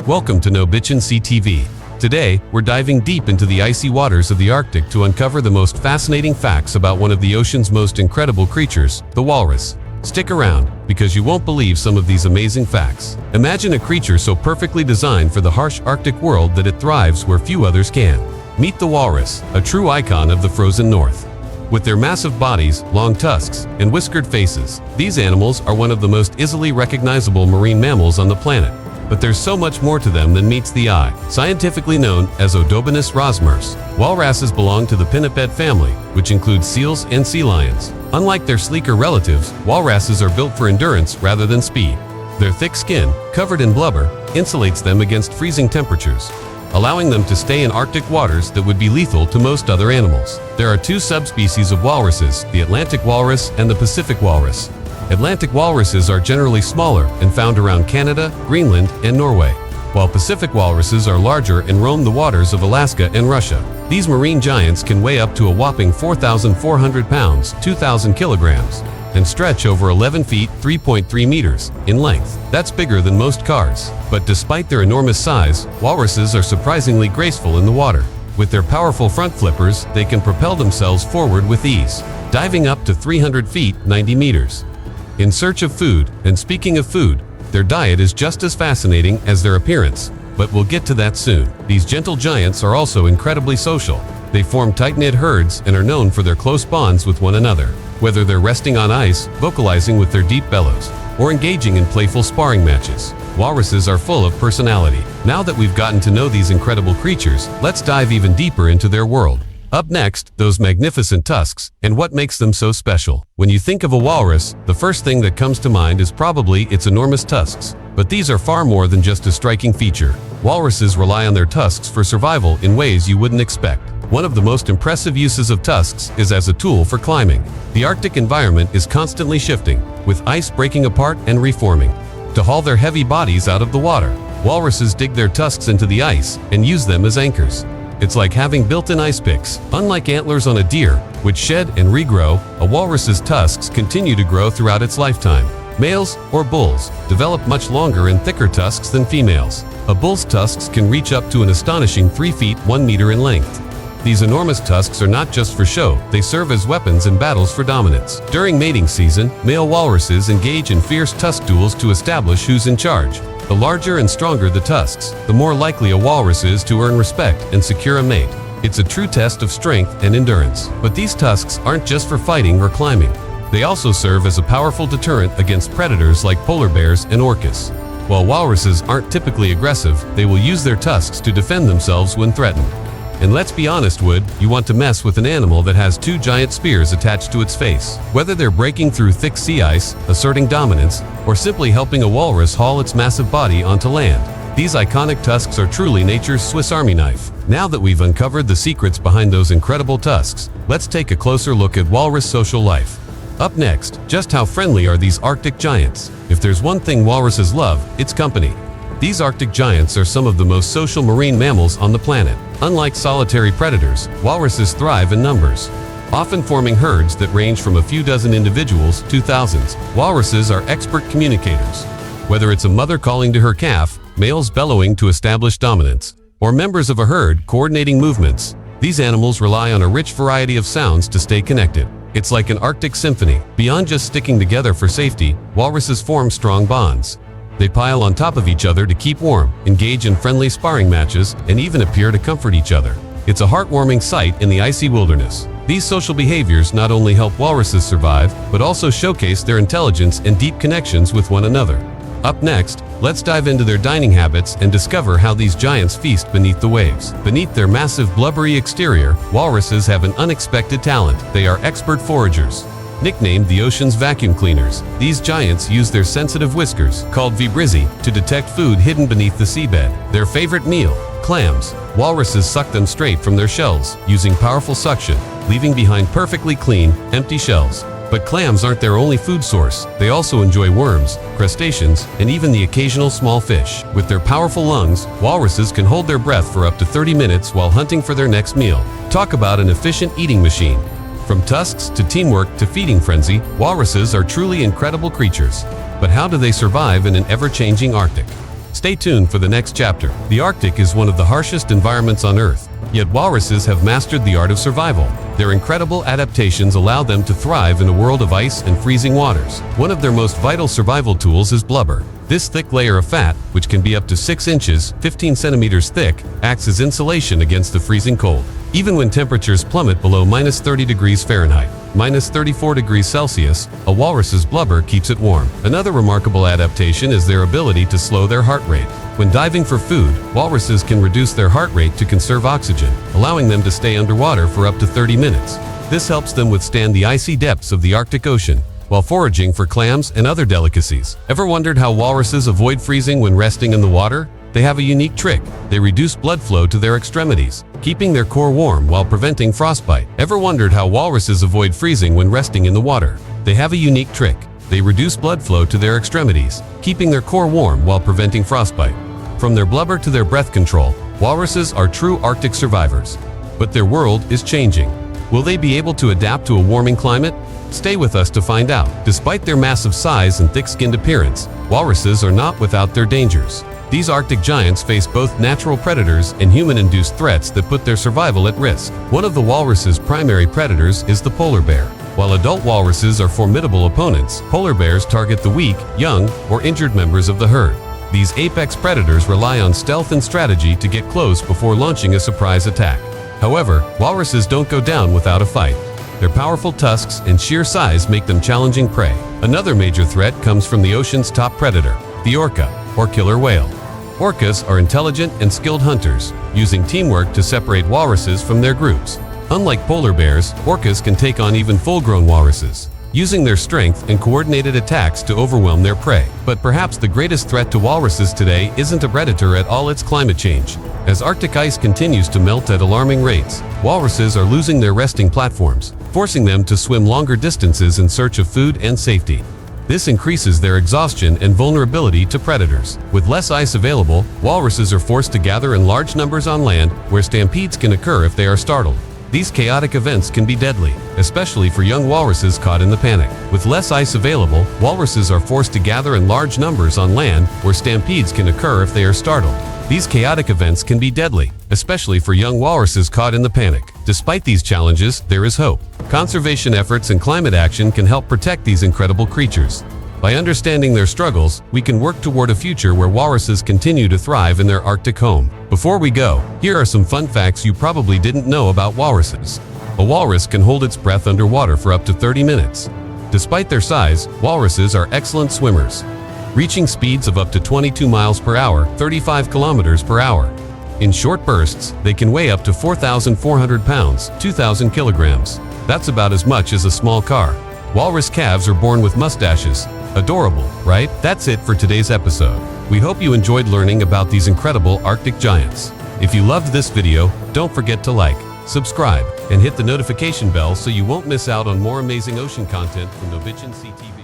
Welcome to No Bitchin' CTV. Today, we're diving deep into the icy waters of the Arctic to uncover the most fascinating facts about one of the ocean's most incredible creatures, the walrus. Stick around, because you won't believe some of these amazing facts. Imagine a creature so perfectly designed for the harsh Arctic world that it thrives where few others can. Meet the walrus, a true icon of the frozen north. With their massive bodies, long tusks, and whiskered faces, these animals are one of the most easily recognizable marine mammals on the planet. But there's so much more to them than meets the eye. Scientifically known as Odobenus rosmers, walruses belong to the pinniped family, which includes seals and sea lions. Unlike their sleeker relatives, walruses are built for endurance rather than speed. Their thick skin, covered in blubber, insulates them against freezing temperatures, allowing them to stay in Arctic waters that would be lethal to most other animals. There are two subspecies of walruses, the Atlantic walrus and the Pacific walrus. Atlantic walruses are generally smaller and found around Canada, Greenland, and Norway, while Pacific walruses are larger and roam the waters of Alaska and Russia. These marine giants can weigh up to a whopping 4,400 pounds, 2,000 kilograms, and stretch over 11 feet, 3.3 meters, in length. That's bigger than most cars. But despite their enormous size, walruses are surprisingly graceful in the water. With their powerful front flippers, they can propel themselves forward with ease, diving up to 300 feet, 90 meters. In search of food, and speaking of food, their diet is just as fascinating as their appearance, but we'll get to that soon. These gentle giants are also incredibly social. They form tight-knit herds and are known for their close bonds with one another. Whether they're resting on ice, vocalizing with their deep bellows, or engaging in playful sparring matches, walruses are full of personality. Now that we've gotten to know these incredible creatures, let's dive even deeper into their world. Up next, those magnificent tusks, and what makes them so special. When you think of a walrus, the first thing that comes to mind is probably its enormous tusks. But these are far more than just a striking feature. Walruses rely on their tusks for survival in ways you wouldn't expect. One of the most impressive uses of tusks is as a tool for climbing. The Arctic environment is constantly shifting, with ice breaking apart and reforming. To haul their heavy bodies out of the water, walruses dig their tusks into the ice and use them as anchors. It's like having built-in ice picks. Unlike antlers on a deer, which shed and regrow, a walrus's tusks continue to grow throughout its lifetime. Males, or bulls, develop much longer and thicker tusks than females. A bull's tusks can reach up to an astonishing 3 feet 1 meter in length. These enormous tusks are not just for show, they serve as weapons in battles for dominance. During mating season, male walruses engage in fierce tusk duels to establish who's in charge. The larger and stronger the tusks, the more likely a walrus is to earn respect and secure a mate. It's a true test of strength and endurance. But these tusks aren't just for fighting or climbing. They also serve as a powerful deterrent against predators like polar bears and orcas. While walruses aren't typically aggressive, they will use their tusks to defend themselves when threatened. And let's be honest, would you want to mess with an animal that has two giant spears attached to its face? Whether they're breaking through thick sea ice, asserting dominance, or simply helping a walrus haul its massive body onto land, these iconic tusks are truly nature's Swiss Army knife. Now that we've uncovered the secrets behind those incredible tusks, let's take a closer look at walrus social life. Up next, just how friendly are these Arctic giants? If there's one thing walruses love, it's company. These Arctic giants are some of the most social marine mammals on the planet. Unlike solitary predators, walruses thrive in numbers, often forming herds that range from a few dozen individuals to thousands. Walruses are expert communicators. Whether it's a mother calling to her calf, males bellowing to establish dominance, or members of a herd coordinating movements, these animals rely on a rich variety of sounds to stay connected. It's like an Arctic symphony. Beyond just sticking together for safety, walruses form strong bonds. They pile on top of each other to keep warm, engage in friendly sparring matches, and even appear to comfort each other. It's a heartwarming sight in the icy wilderness. These social behaviors not only help walruses survive, but also showcase their intelligence and deep connections with one another. Up next, let's dive into their dining habits and discover how these giants feast beneath the waves. Beneath their massive blubbery exterior, walruses have an unexpected talent. They are expert foragers. Nicknamed the ocean's vacuum cleaners, these giants use their sensitive whiskers, called vibrissae, to detect food hidden beneath the seabed. Their favorite meal, clams. Walruses suck them straight from their shells, using powerful suction, leaving behind perfectly clean, empty shells. But clams aren't their only food source. They also enjoy worms, crustaceans, and even the occasional small fish. With their powerful lungs, walruses can hold their breath for up to 30 minutes while hunting for their next meal. Talk about an efficient eating machine. From tusks to teamwork to feeding frenzy, walruses are truly incredible creatures. But how do they survive in an ever-changing Arctic? Stay tuned for the next chapter. The Arctic is one of the harshest environments on Earth, yet walruses have mastered the art of survival. Their incredible adaptations allow them to thrive in a world of ice and freezing waters. One of their most vital survival tools is blubber. This thick layer of fat, which can be up to 6 inches (15 centimeters) thick, acts as insulation against the freezing cold. Even when temperatures plummet below -30 degrees Fahrenheit, -34 degrees Celsius, a walrus's blubber keeps it warm. Another remarkable adaptation is their ability to slow their heart rate. When diving for food, walruses can reduce their heart rate to conserve oxygen, allowing them to stay underwater for up to 30 minutes. This helps them withstand the icy depths of the Arctic Ocean, while foraging for clams and other delicacies. Ever wondered how walruses avoid freezing when resting in the water? They have a unique trick. They reduce blood flow to their extremities, keeping their core warm while preventing frostbite. Ever wondered how walruses avoid freezing when resting in the water? They have a unique trick. They reduce blood flow to their extremities, keeping their core warm while preventing frostbite. From their blubber to their breath control, walruses are true Arctic survivors. But their world is changing. Will they be able to adapt to a warming climate? Stay with us to find out. Despite their massive size and thick-skinned appearance, walruses are not without their dangers. These Arctic giants face both natural predators and human-induced threats that put their survival at risk. One of the walrus's primary predators is the polar bear. While adult walruses are formidable opponents, polar bears target the weak, young, or injured members of the herd. These apex predators rely on stealth and strategy to get close before launching a surprise attack. However, walruses don't go down without a fight. Their powerful tusks and sheer size make them challenging prey. Another major threat comes from the ocean's top predator, the orca, or killer whale. Orcas are intelligent and skilled hunters, using teamwork to separate walruses from their groups. Unlike polar bears, orcas can take on even full-grown walruses, using their strength and coordinated attacks to overwhelm their prey. But perhaps the greatest threat to walruses today isn't a predator at all, it's climate change. As Arctic ice continues to melt at alarming rates, walruses are losing their resting platforms, forcing them to swim longer distances in search of food and safety. This increases their exhaustion and vulnerability to predators. With less ice available, walruses are forced to gather in large numbers on land, where stampedes can occur if they are startled. These chaotic events can be deadly, especially for young walruses caught in the panic. With less ice available, walruses are forced to gather in large numbers on land, where stampedes can occur if they are startled. These chaotic events can be deadly, especially for young walruses caught in the panic. Despite these challenges, there is hope. Conservation efforts and climate action can help protect these incredible creatures. By understanding their struggles, we can work toward a future where walruses continue to thrive in their Arctic home. Before we go, here are some fun facts you probably didn't know about walruses. A walrus can hold its breath underwater for up to 30 minutes. Despite their size, walruses are excellent swimmers, reaching speeds of up to 22 miles per hour, 35 kilometers per hour. In short bursts, they can weigh up to 4,400 pounds, 2,000 kilograms. That's about as much as a small car. Walrus calves are born with mustaches. Adorable, right? That's it for today's episode. We hope you enjoyed learning about these incredible Arctic giants. If you loved this video, don't forget to like, subscribe, and hit the notification bell so you won't miss out on more amazing ocean content from Novichin CTV.